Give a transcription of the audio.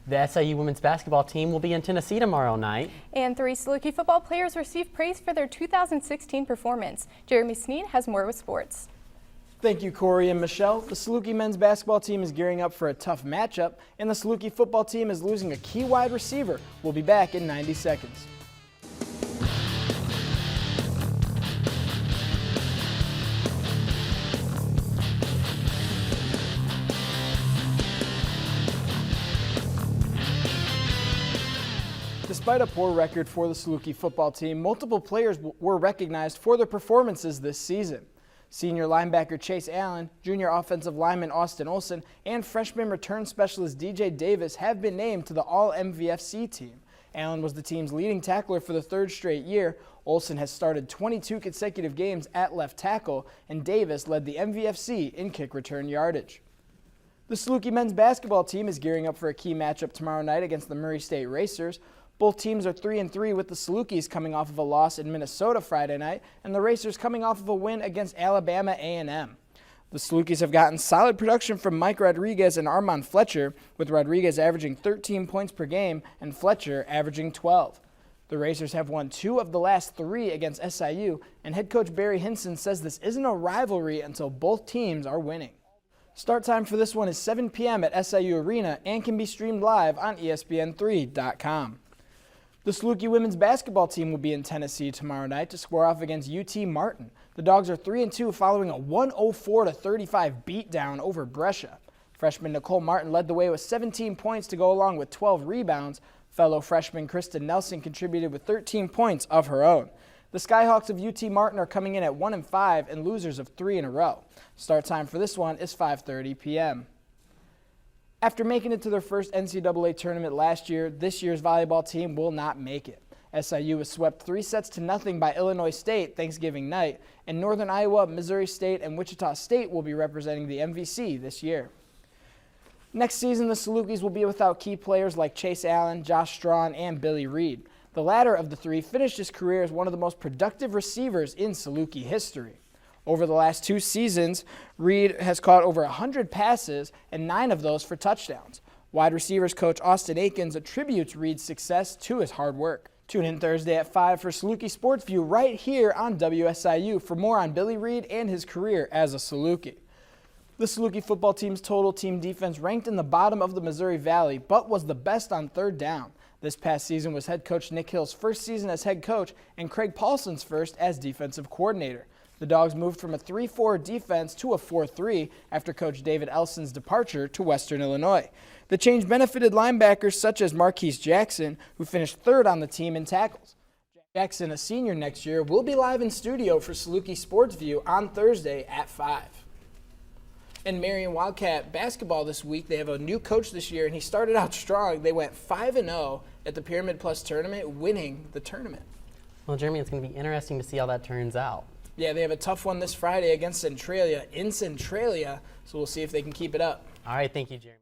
The SIU women's basketball team will be in Tennessee tomorrow night. And 3 Saluki football players received praise for their 2016 performance. Jeremy Sneed has more with sports. Thank you, Corey and Michelle. The Saluki men's basketball team is gearing up for a tough matchup, and the Saluki football team is losing a key wide receiver. We'll be back in 90 seconds. Despite a poor record for the Saluki football team, multiple players were recognized for their performances this season. Senior linebacker Chase Allen, junior offensive lineman Austin Olson, and freshman return specialist DJ Davis have been named to the All-MVFC team. Allen was the team's leading tackler for the 3rd straight year. Olson has started 22 consecutive games at left tackle, and Davis led the MVFC in kick return yardage. The Saluki men's basketball team is gearing up for a key matchup tomorrow night against the Murray State Racers. Both teams are 3-3 with the Salukis coming off of a loss in Minnesota Friday night and the Racers coming off of a win against Alabama A&M. The Salukis have gotten solid production from Mike Rodriguez and Armand Fletcher, with Rodriguez averaging 13 points per game and Fletcher averaging 12. The Racers have won 2 of the last 3 against SIU, and head coach Barry Hinson says this isn't a rivalry until both teams are winning. Start time for this one is 7 p.m. at SIU Arena and can be streamed live on ESPN3.com. The Saluki women's basketball team will be in Tennessee tomorrow night to square off against UT Martin. The Dogs are 3-2 following a 104-35 beatdown over Brescia. Freshman Nicole Martin led the way with 17 points to go along with 12 rebounds. Fellow freshman Kristen Nelson contributed with 13 points of her own. The Skyhawks of UT Martin are coming in at 1-5 and losers of 3 in a row. Start time for this one is 5:30 p.m. After making it to their first NCAA tournament last year, this year's volleyball team will not make it. SIU was swept 3-0 by Illinois State Thanksgiving night, and Northern Iowa, Missouri State, and Wichita State will be representing the MVC this year. Next season, the Salukis will be without key players like Chase Allen, Josh Strawn, and Billy Reed. The latter of the 3 finished his career as one of the most productive receivers in Saluki history. Over the last 2 seasons, Reed has caught over 100 passes and 9 of those for touchdowns. Wide receivers coach Austin Akins attributes Reed's success to his hard work. Tune in Thursday at 5 for Saluki Sports View right here on WSIU for more on Billy Reed and his career as a Saluki. The Saluki football team's total team defense ranked in the bottom of the Missouri Valley, but was the best on 3rd down. This past season was head coach Nick Hill's first season as head coach and Craig Paulson's first as defensive coordinator. The Dogs moved from a 3-4 defense to a 4-3 after coach David Elson's departure to Western Illinois. The change benefited linebackers such as Marquise Jackson, who finished 3rd on the team in tackles. Jackson, a senior next year, will be live in studio for Saluki Sports View on Thursday at 5. In Marion Wildcat basketball this week, they have a new coach this year, and he started out strong. They went 5-0 at the Pyramid Plus tournament, winning the tournament. Well, Jeremy, it's going to be interesting to see how that turns out. Yeah, they have a tough one this Friday against Centralia in Centralia, so we'll see if they can keep it up. All right, thank you, Jeremy.